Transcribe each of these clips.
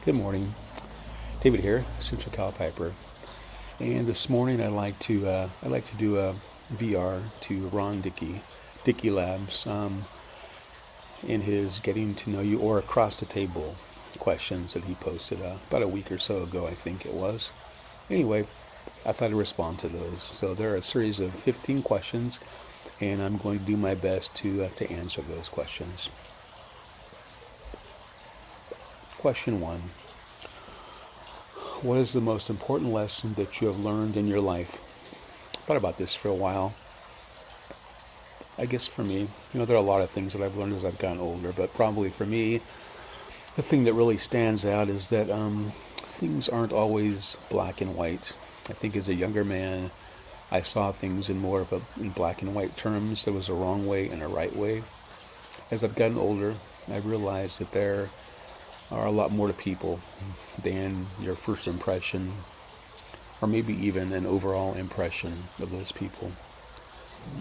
Good morning, David here, Central Cal Piper. And this morning I'd like to do a VR to Ron Dickey Labs, in his Getting to Know You or Across the Table questions that he posted about a week or so ago, I think it was. Anyway, I thought I'd respond to those. So there are a series of 15 questions, and I'm going to do my best to answer those questions. Question one. What is the most important lesson that you have learned in your life? I thought about this for a while. I guess for me, there are a lot of things that I've learned as I've gotten older, but probably for me, the thing that really stands out is that things aren't always black and white. I think as a younger man, I saw things in black and white terms. There was a wrong way and a right way. As I've gotten older, I've realized that there are a lot more to people than your first impression, or maybe even an overall impression of those people.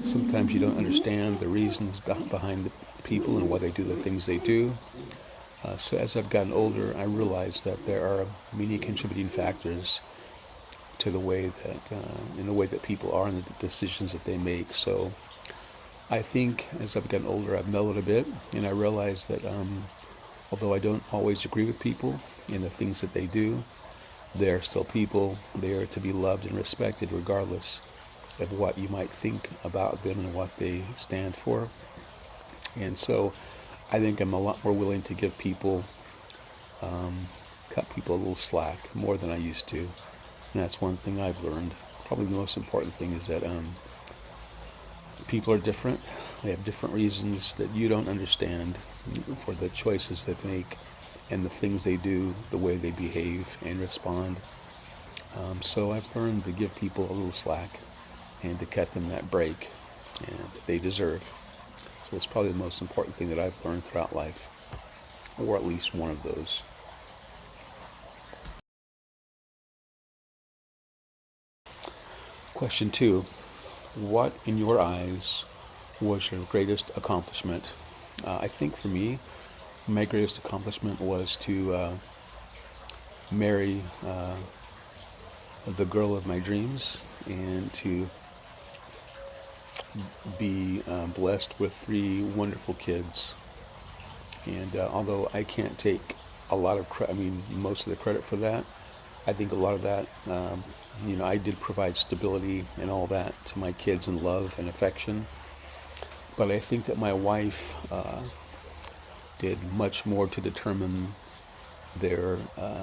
Sometimes you don't understand the reasons behind the people and why they do the things they do. So as I've gotten older, I realize that there are many contributing factors to in the way that people are and the decisions that they make. So I think as I've gotten older, I've mellowed a bit, and I realize that although I don't always agree with people in the things that they do, they are still people. They are to be loved and respected regardless of what you might think about them and what they stand for. And so I think I'm a lot more willing to give people, cut people a little slack more than I used to. And that's one thing I've learned. Probably the most important thing is that people are different. They have different reasons that you don't understand for the choices they make and the things they do, the way they behave and respond. So I've learned to give people a little slack and to cut them that break that they deserve. So that's probably the most important thing that I've learned throughout life, or at least one of those. Question two. What, in your eyes, was your greatest accomplishment? I think for me, my greatest accomplishment was to marry the girl of my dreams and to be blessed with three wonderful kids. And although I can't take a lot of credit, most of the credit for that, I think a lot of that, I did provide stability and all that to my kids and love and affection. But I think that my wife did much more to determine their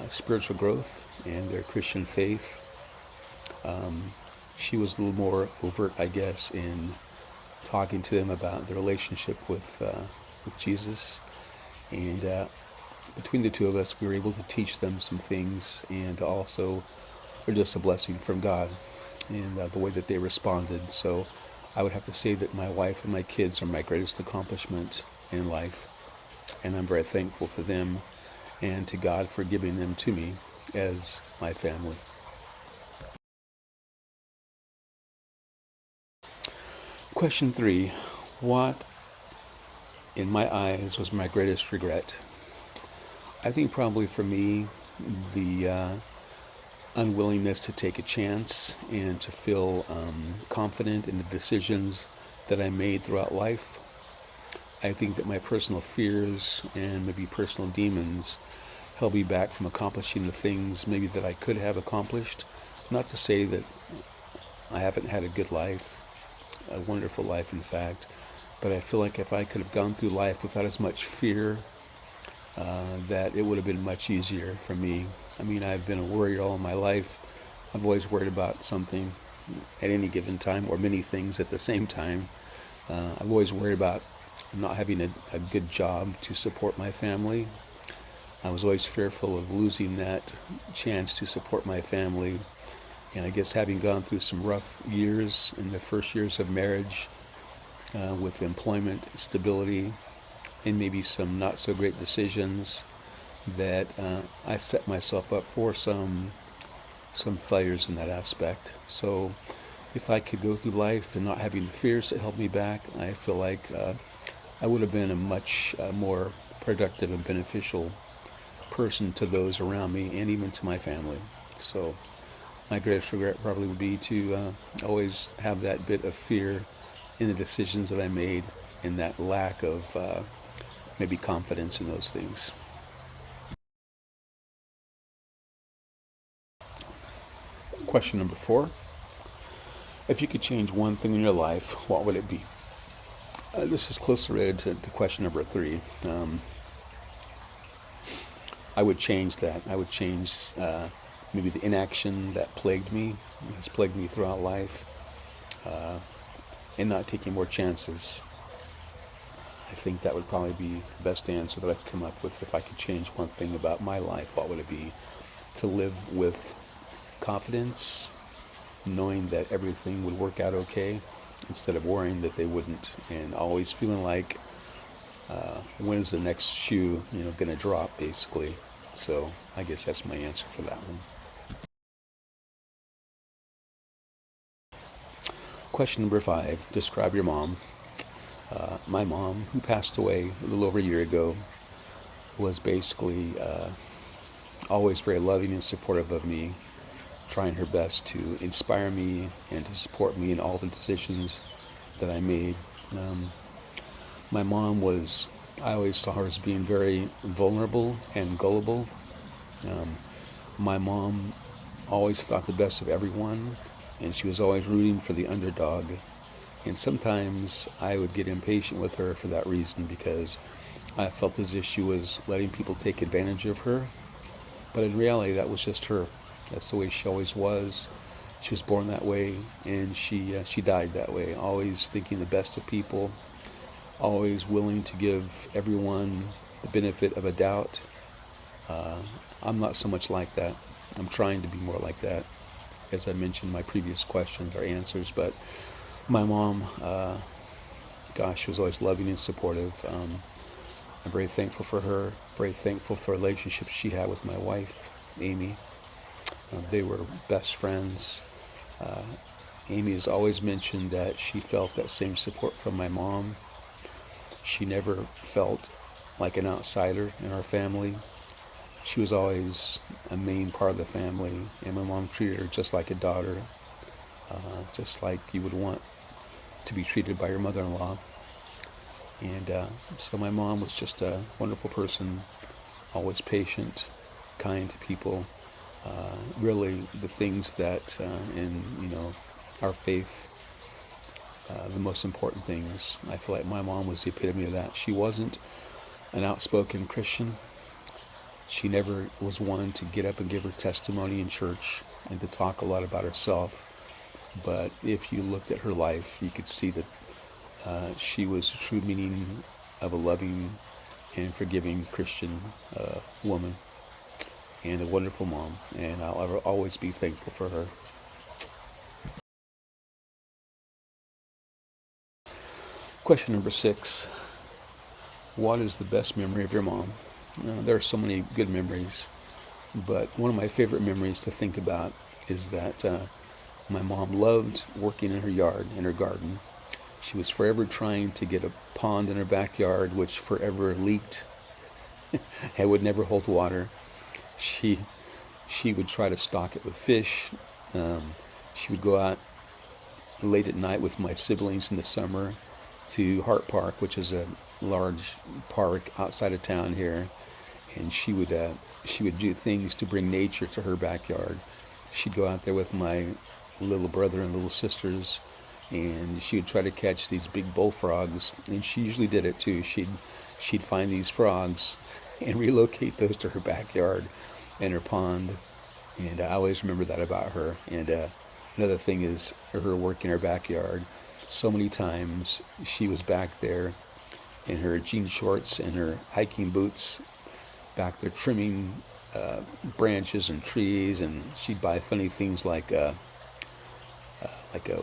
spiritual growth and their Christian faith. She was a little more overt, I guess, in talking to them about the relationship with Jesus. And between the two of us, we were able to teach them some things, and also they're just a blessing from God and the way that they responded. So I would have to say that my wife and my kids are my greatest accomplishment in life, and I'm very thankful for them and to God for giving them to me as my family. Question three. What, in my eyes, was my greatest regret? I think probably for me, the unwillingness to take a chance and to feel confident in the decisions that I made throughout life. I think that my personal fears and maybe personal demons held me back from accomplishing the things maybe that I could have accomplished. Not to say that I haven't had a good life, a wonderful life in fact, but I feel like if I could have gone through life without as much fear, that it would have been much easier for me. I've been a worrier all my life. I've always worried about something at any given time, or many things at the same time. I've always worried about not having a good job to support my family. I was always fearful of losing that chance to support my family. And I guess having gone through some rough years in the first years of marriage, with employment stability and maybe some not so great decisions, that I set myself up for some failures in that aspect. So if I could go through life and not having the fears that held me back, I feel like I would have been a much more productive and beneficial person to those around me and even to my family. So my greatest regret probably would be to always have that bit of fear in the decisions that I made and that lack of maybe confidence in those things. Question number 4. If you could change one thing in your life, what would it be? This is closely related to question number 3. I would change that. I would change maybe the inaction that has plagued me throughout life, and not taking more chances. I think that would probably be the best answer that I could come up with. If I could change one thing about my life, what would it be? To live with confidence, knowing that everything would work out okay, instead of worrying that they wouldn't, and always feeling like, when is the next shoe, going to drop, basically. So I guess that's my answer for that one. Question number 5. Describe your mom. My mom, who passed away a little over a year ago, was basically always very loving and supportive of me, trying her best to inspire me and to support me in all the decisions that I made. My mom I always saw her as being very vulnerable and gullible. My mom always thought the best of everyone, and she was always rooting for the underdog. And sometimes I would get impatient with her for that reason, because I felt as if she was letting people take advantage of her. But in reality, that was just her. That's the way she always was. She was born that way, and she died that way, always thinking the best of people, always willing to give everyone the benefit of a doubt. I'm not so much like that. I'm trying to be more like that, as I mentioned in my previous questions or answers. But my mom, she was always loving and supportive. I'm very thankful for her, very thankful for the relationship she had with my wife, Amy. They were best friends. Amy has always mentioned that she felt that same support from my mom. She never felt like an outsider in our family. She was always a main part of the family, and my mom treated her just like a daughter, just like you would want to be treated by your mother-in-law. And so my mom was just a wonderful person, always patient, kind to people. Really, the things that in our faith, the most important things. I feel like my mom was the epitome of that. She wasn't an outspoken Christian. She never was one to get up and give her testimony in church and to talk a lot about herself. But if you looked at her life, you could see that she was a true meaning of a loving and forgiving Christian woman, and a wonderful mom, and I'll always be thankful for her. Question number 6. What is the best memory of your mom? There are so many good memories, but one of my favorite memories to think about is that my mom loved working in her yard, in her garden. She was forever trying to get a pond in her backyard, which forever leaked and would never hold water. She would try to stock it with fish. She would go out late at night with my siblings in the summer to Hart Park, which is a large park outside of town here, and she would do things to bring nature to her backyard. She'd go out there with my little brother and little sisters, and she would try to catch these big bullfrogs, and she usually did it too. She'd find these frogs and relocate those to her backyard and her pond, and I always remember that about her. And another thing is her work in her backyard. So many times she was back there in her jean shorts and her hiking boots, back there trimming branches and trees, and she'd buy funny things like a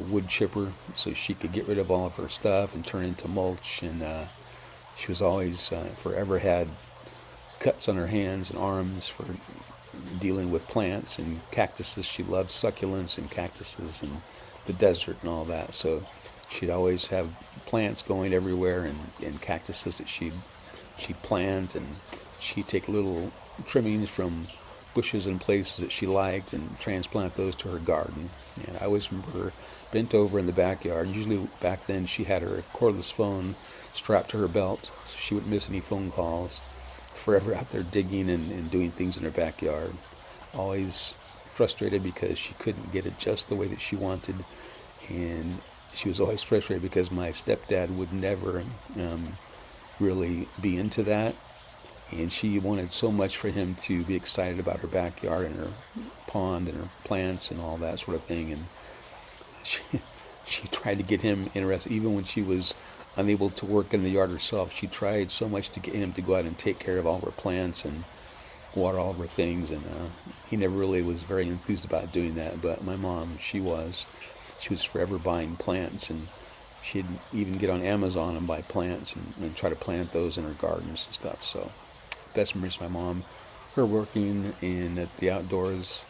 wood chipper so she could get rid of all of her stuff and turn into mulch. And she was always forever had cuts on her hands and arms for dealing with plants and cactuses. She loved succulents and cactuses and the desert and all that. So she'd always have plants going everywhere, and cactuses that she'd plant, and she'd take little trimmings from bushes and places that she liked and transplant those to her garden. And I always remember her bent over in the backyard. Usually back then she had her cordless phone strapped to her belt so she wouldn't miss any phone calls. Forever out there digging and doing things in her backyard. Always frustrated because she couldn't get it just the way that she wanted. And she was always frustrated because my stepdad would never really be into that. And she wanted so much for him to be excited about her backyard and her pond and her plants and all that sort of thing. And she, she tried to get him interested, even when she was unable to work in the yard herself. She tried so much to get him to go out and take care of all of her plants and water all of her things. And he never really was very enthused about doing that. But my mom, she was. She was forever buying plants, and she'd even get on Amazon and buy plants and try to plant those in her gardens and stuff. So best memories of my mom, her working in at the outdoors.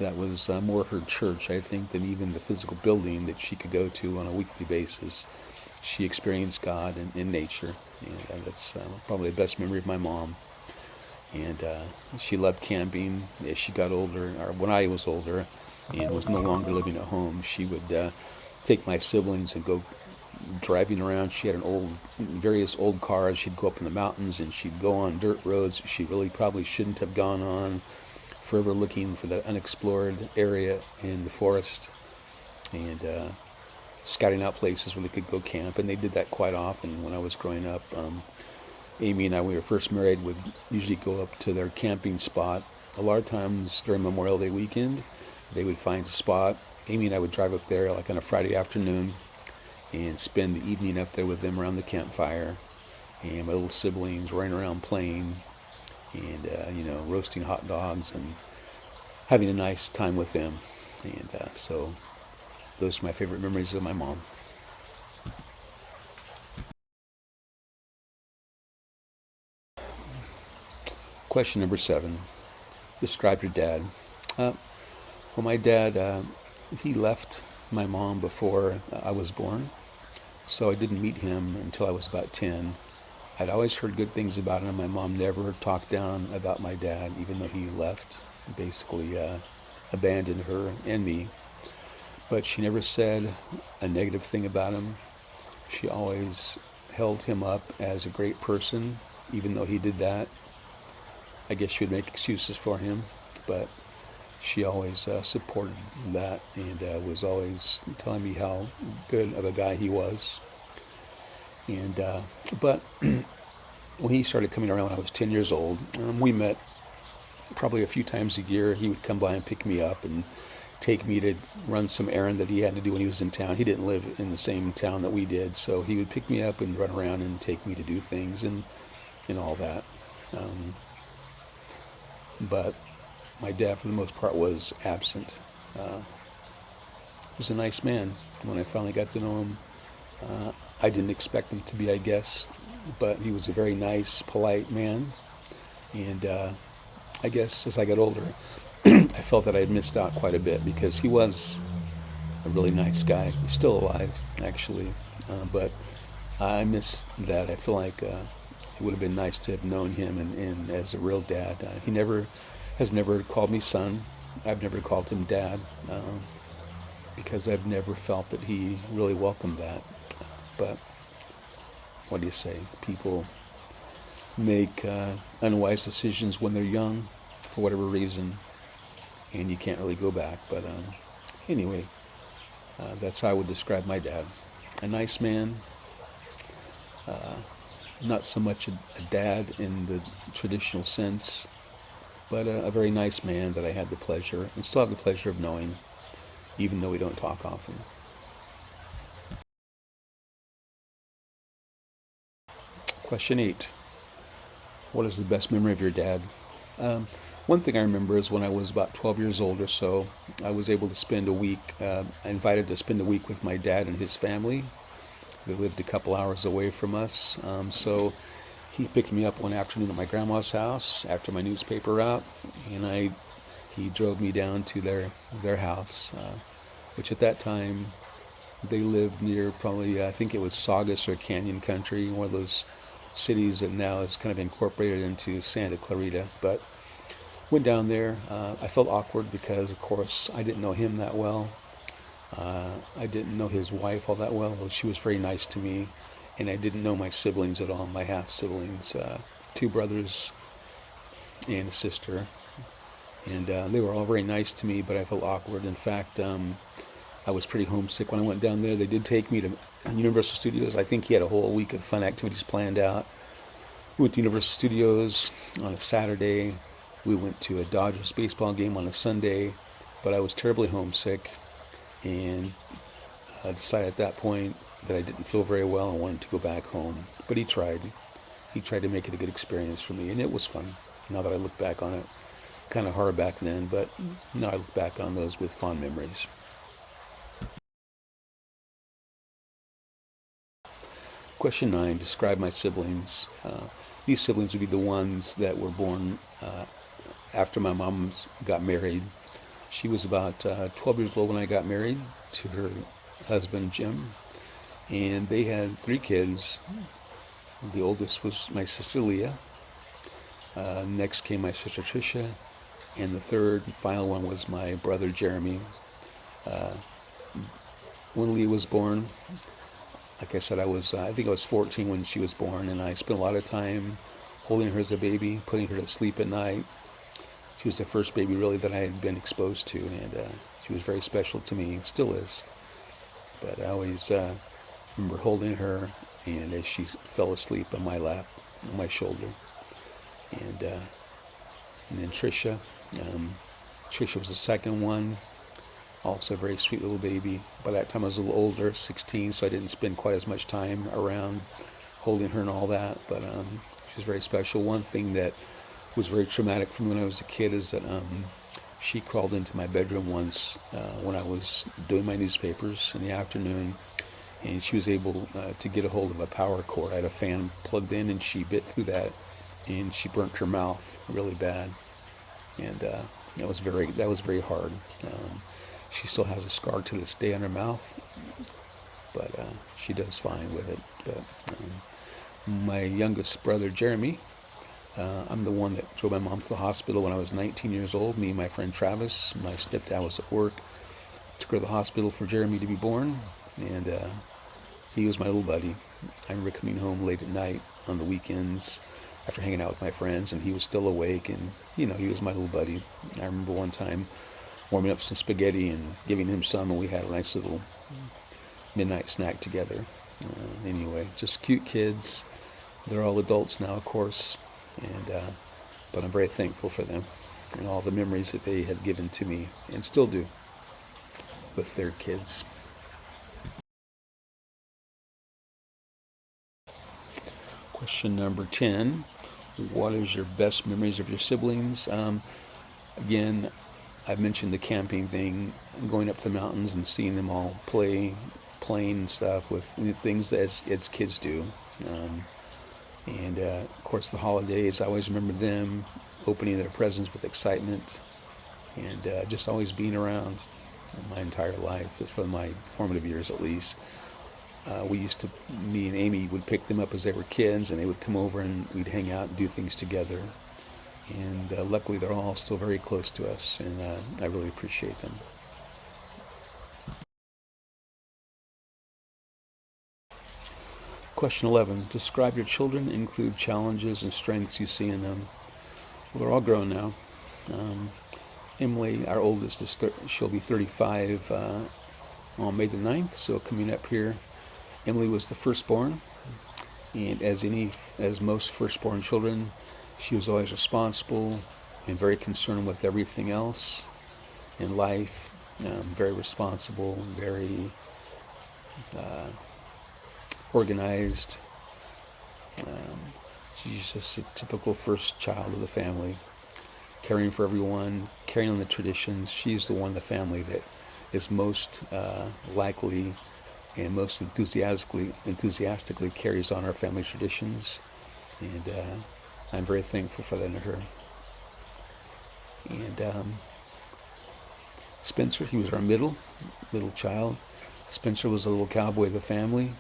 That was more her church, I think, than even the physical building that she could go to on a weekly basis. She experienced God in nature, and that's probably the best memory of my mom. And she loved camping. As she got older, or when I was older and was no longer living at home, she would take my siblings and go driving around. She had various old cars. She'd go up in the mountains and she'd go on dirt roads she really probably shouldn't have gone on, forever looking for that unexplored area in the forest and scouting out places where they could go camp. And they did that quite often when I was growing up. Amy and I, when we were first married, would usually go up to their camping spot. A lot of times during Memorial Day weekend, they would find a spot. Amy and I would drive up there like on a Friday afternoon and spend the evening up there with them around the campfire, and my little siblings running around playing and roasting hot dogs and having a nice time with them. And so those are my favorite memories of my mom. Question number 7. Describe your dad. Well, my dad, he left my mom before I was born, so I didn't meet him until I was about 10. I'd always heard good things about him. My mom never talked down about my dad, even though he left, basically abandoned her and me. But she never said a negative thing about him. She always held him up as a great person, even though he did that. I guess she would make excuses for him, but she always supported that and was always telling me how good of a guy he was. And but when he started coming around when I was 10 years old, we met probably a few times a year. He would come by and pick me up and take me to run some errand that he had to do when he was in town. He didn't live in the same town that we did, so he would pick me up and run around and take me to do things and all that. But my dad, for the most part, was absent. He was a nice man. When I finally got to know him, I didn't expect him to be, I guess, but he was a very nice, polite man. And I guess as I got older, I felt that I had missed out quite a bit because he was a really nice guy. He's still alive, actually, but I miss that. I feel like it would have been nice to have known him and as a real dad. He has never called me son. I've never called him dad because I've never felt that he really welcomed that. But what do you say? People make unwise decisions when they're young for whatever reason, and you can't really go back. But anyway, that's how I would describe my dad. A nice man, not so much a dad in the traditional sense, but a very nice man that I had the pleasure, and still have the pleasure of knowing, even though we don't talk often. Question 8. What is the best memory of your dad? One thing I remember is when I was about 12 years old or so, I was able to spend a week, invited to spend a week with my dad and his family. They lived a couple hours away from us. So he picked me up one afternoon at my grandma's house after my newspaper route, and he drove me down to their house, which at that time they lived near probably, I think it was Saugus or Canyon Country, one of those cities that now is kind of incorporated into Santa Clarita. But Went down there. I felt awkward because, of course, I didn't know him that well. I didn't know his wife all that well. She was very nice to me, and I didn't know my siblings at all. My half siblings, two brothers and a sister, and they were all very nice to me. But I felt awkward. In fact, I was pretty homesick when I went down there. They did take me to Universal Studios. I think he had a whole week of fun activities planned out. We went to Universal Studios on a Saturday. We went to a Dodgers baseball game on a Sunday, but I was terribly homesick, and I decided at that point that I didn't feel very well and wanted to go back home. But he tried. He tried to make it a good experience for me, and it was fun. Now that I look back on it, kind of hard back then, but now I look back on those with fond memories. Question 9, describe my siblings. These siblings would be the ones that were born after my mom got married. She was about 12 years old when I got married to her husband, Jim. And they had 3 kids. The oldest was my sister, Leah. Next came my sister, Tricia. And the third and final one was my brother, Jeremy. When Leah was born, like I said, I think I was 14 when she was born, and I spent a lot of time holding her as a baby, putting her to sleep at night. She was the first baby, really, that I had been exposed to, and she was very special to me, and still is. But I always remember holding her, and as she fell asleep on my lap, on my shoulder. And then Tricia. Tricia was the second one. Also a very sweet little baby. By that time I was a little older, 16, so I didn't spend quite as much time around holding her and all that. But she was very special. One thing that was very traumatic for me when I was a kid is that she crawled into my bedroom once when I was doing my newspapers in the afternoon, and she was able to get a hold of a power cord. I had a fan plugged in, and she bit through that, and she burnt her mouth really bad, and that was very hard. She still has a scar to this day on her mouth, but she does fine with it. But my youngest brother, Jeremy, I'm the one that drove my mom to the hospital when I was 19 years old. Me and my friend Travis, my stepdad was at work, took her to the hospital for Jeremy to be born, and he was my little buddy. I remember coming home late at night on the weekends after hanging out with my friends, and he was still awake, and he was my little buddy. I remember one time warming up some spaghetti and giving him some, and we had a nice little midnight snack together. Anyway, just cute kids. They're all adults now, of course, and but I'm very thankful for them and all the memories that they had given to me and still do with their kids. Question number 10. What is your best memories of your siblings? Again, I mentioned the camping thing, going up the mountains and seeing them all playing and stuff with things that as kids do. And of course the holidays, I always remember them opening their presents with excitement, and just always being around my entire life, for my formative years at least. Me and Amy would pick them up as they were kids, and they would come over and we'd hang out and do things together. And luckily they're all still very close to us, and I really appreciate them. Question 11. Describe your children, include challenges and strengths you see in them. Well, they're all grown now. Emily, our oldest, she'll be 35 on May the 9th, so coming up here. Emily was the firstborn, and as most firstborn children, she was always responsible and very concerned with everything else in life. Very responsible, very organized. She's just a typical first child of the family, caring for everyone, carrying on the traditions. She's the one in the family that is most likely and most enthusiastically carries on our family traditions, and I'm very thankful for that in her. And Spencer, he was our middle child. Spencer was the little cowboy of the family.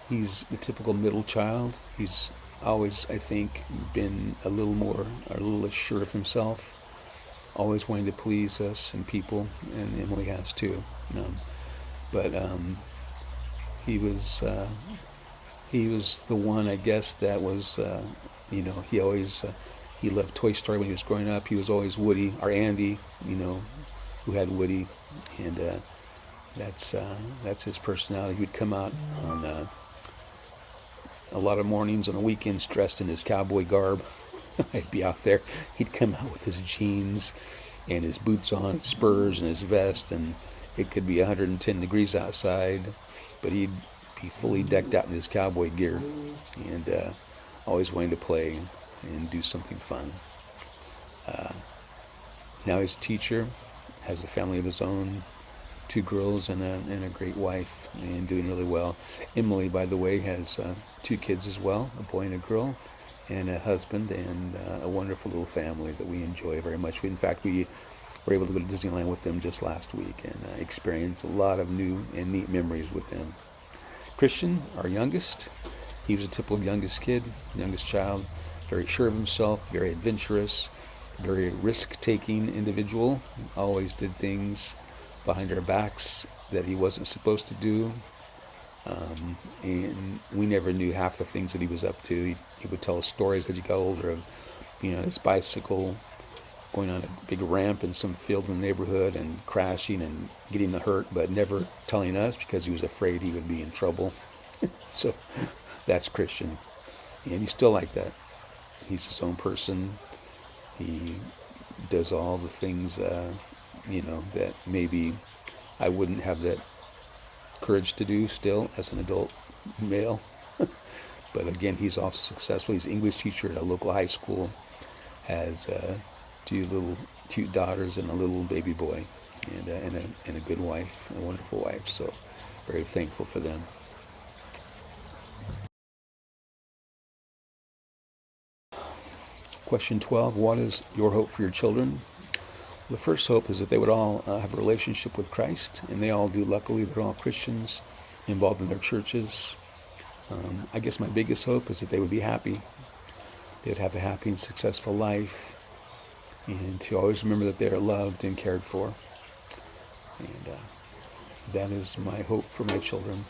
He's the typical middle child. He's always, I think, been a little less sure of himself, always wanting to please us and people, and Emily has too. But he was the one, I guess, that was, he always he loved Toy Story when he was growing up. He was always Woody, or Andy, who had Woody, and that's his personality. He would come out on a lot of mornings on the weekends dressed in his cowboy garb. I'd be out there. He'd come out with his jeans and his boots on, his spurs and his vest, and it could be 110 degrees outside, but he'd be fully decked out in his cowboy gear, and always wanting to play and do something fun. Now he's a teacher, has a family of his own, 2 girls and a great wife, and doing really well. Emily, by the way, has 2 kids as well, a boy and a girl, and a husband, and a wonderful little family that we enjoy very much. In fact, we were able to go to Disneyland with them just last week and experience a lot of new and neat memories with them. Christian, our youngest, he was a typical youngest child, very sure of himself, very adventurous, very risk-taking individual, always did things behind our backs that he wasn't supposed to do, and we never knew half the things that he was up to. He would tell us stories as he got older of his bicycle going on a big ramp in some field in the neighborhood and crashing and getting hurt, but never telling us because he was afraid he would be in trouble. So that's Christian, and he's still like that. He's his own person. He does all the things that maybe I wouldn't have that courage to do still as an adult male. But again, he's also successful. He's an English teacher at a local high school, has 2 little cute daughters and a little baby boy, and a good wife, a wonderful wife. So very thankful for them. Question 12, what is your hope for your children? The first hope is that they would all have a relationship with Christ, and they all do. Luckily, they're all Christians, involved in their churches. I guess my biggest hope is that they would be happy. They would have a happy and successful life, and to always remember that they are loved and cared for. And that is my hope for my children.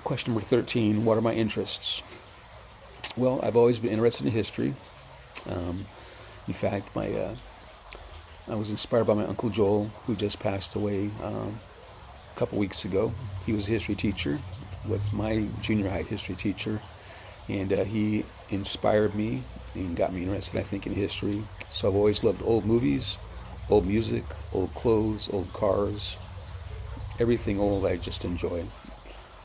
Question number 13, what are my interests? Well, I've always been interested in history. In fact, I was inspired by my Uncle Joel, who just passed away a couple weeks ago. He was a history teacher, was my junior high history teacher, and he inspired me and got me interested, I think, in history. So I've always loved old movies, old music, old clothes, old cars, everything old I just enjoy.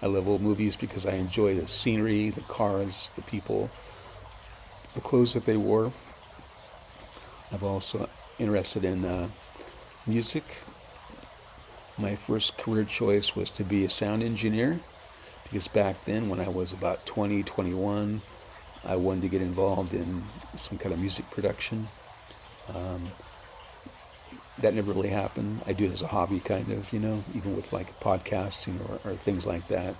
I love old movies because I enjoy the scenery, the cars, the people, the clothes that they wore. I've also interested in music. My first career choice was to be a sound engineer because back then when I was about 20, 21, I wanted to get involved in some kind of music production. That never really happened. I do it as a hobby, kind of, even with like podcasts, or things like that.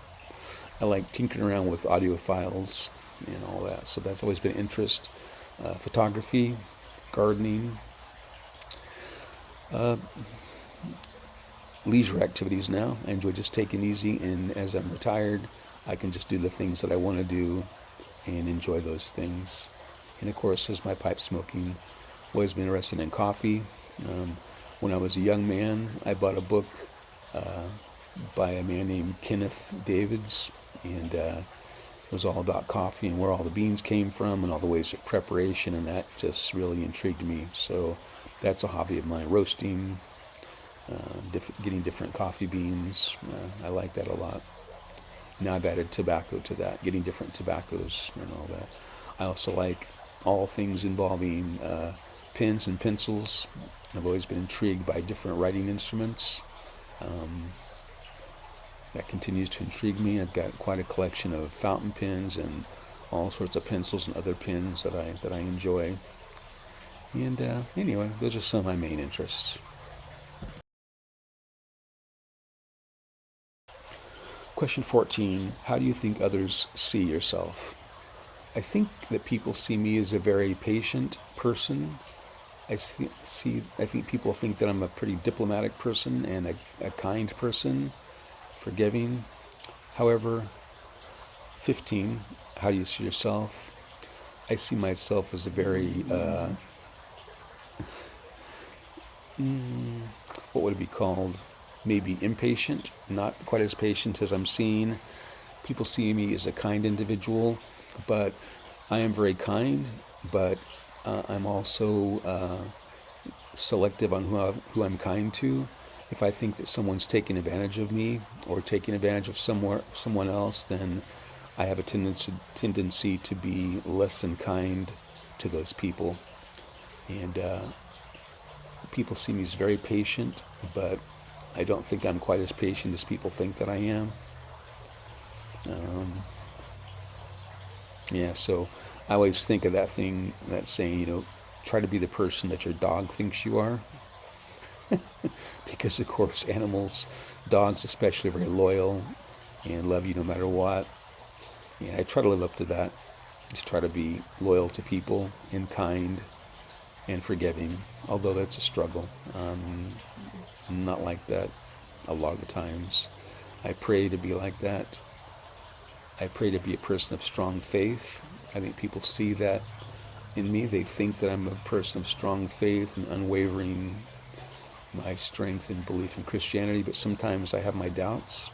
I like tinkering around with audio files and all that. So that's always been an interest. Photography, gardening, leisure activities now. I enjoy just taking it easy, and as I'm retired, I can just do the things that I want to do and enjoy those things. And of course, there's my pipe smoking. Always been interested in coffee. When I was a young man, I bought a book by a man named Kenneth Davids, and it was all about coffee and where all the beans came from and all the ways of preparation, and that just really intrigued me. So that's a hobby of mine, roasting, getting different coffee beans. I like that a lot. Now I've added tobacco to that, getting different tobaccos and all that. I also like all things involving pens and pencils. I've always been intrigued by different writing instruments. That continues to intrigue me. I've got quite a collection of fountain pens and all sorts of pencils and other pens that I enjoy. And anyway, those are some of my main interests. Question 14. How do you think others see yourself? I think that people see me as a very patient person. I think people think that I'm a pretty diplomatic person and a kind person, forgiving. However, 15. How do you see yourself? I see myself as a very, what would it be called? Maybe impatient, not quite as patient as I'm seen. People see me as a kind individual, but I am very kind, but I'm also selective on who I'm kind to. If I think that someone's taking advantage of me or taking advantage of someone else, then I have a tendency to be less than kind to those people. And people see me as very patient, but I don't think I'm quite as patient as people think that I am. Yeah, so I always think of that saying, try to be the person that your dog thinks you are. Because, of course, dogs especially, are very loyal and love you no matter what. And I try to live up to that. Just try to be loyal to people and kind and forgiving, although that's a struggle. I'm not like that a lot of the times. I pray to be like that. I pray to be a person of strong faith. I think people see that in me. They think that I'm a person of strong faith and unwavering my strength and belief in Christianity, but sometimes I have my doubts,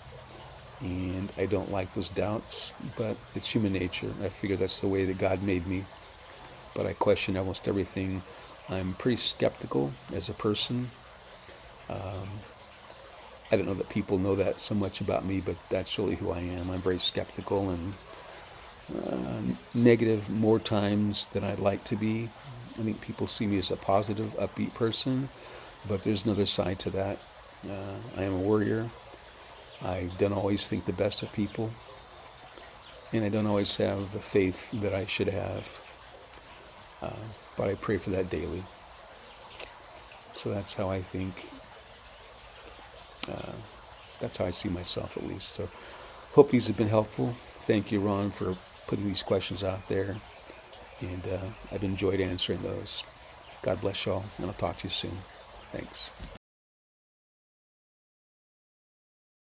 and I don't like those doubts, but it's human nature. I figure that's the way that God made me, but I question almost everything. I'm pretty skeptical as a person. I don't know that people know that so much about me, but that's really who I am. I'm very skeptical and negative more times than I'd like to be. I think people see me as a positive, upbeat person, but there's another side to that. I am a worrier. I don't always think the best of people, and I don't always have the faith that I should have, but I pray for that daily. So that's how I think. That's how I see myself, at least. So hope these have been helpful. Thank you, Ron, for putting these questions out there, and I've enjoyed answering those. God bless y'all, and I'll talk to you soon. Thanks.